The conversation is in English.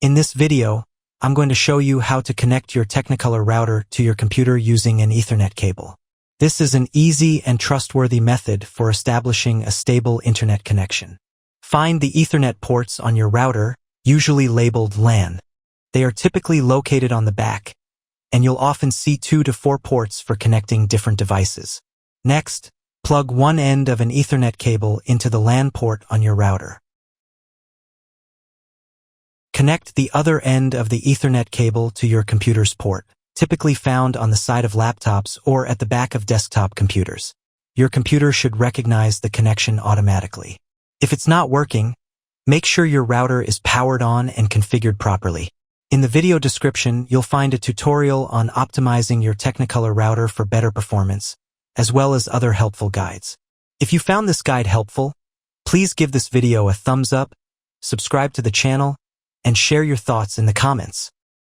In this video, I'm going to show you how to connect your Technicolor router to your computer using an Ethernet cable. This is an easy and trustworthy method for establishing a stable internet connection. Find the Ethernet ports on your router, usually labeled LAN. They are typically located on the back, and you'll often see 2 to 4 ports for connecting different devices. Next, plug one end of an Ethernet cable into the LAN port on your router. Connect the other end of the Ethernet cable to your computer's port, typically found on the side of laptops or at the back of desktop computers. Your computer should recognize the connection automatically. If it's not working, make sure your router is powered on and configured properly. In the video description, you'll find a tutorial on optimizing your Technicolor router for better performance, as well as other helpful guides. If you found this guide helpful, please give this video a thumbs up, subscribe to the channel, and share your thoughts in the comments.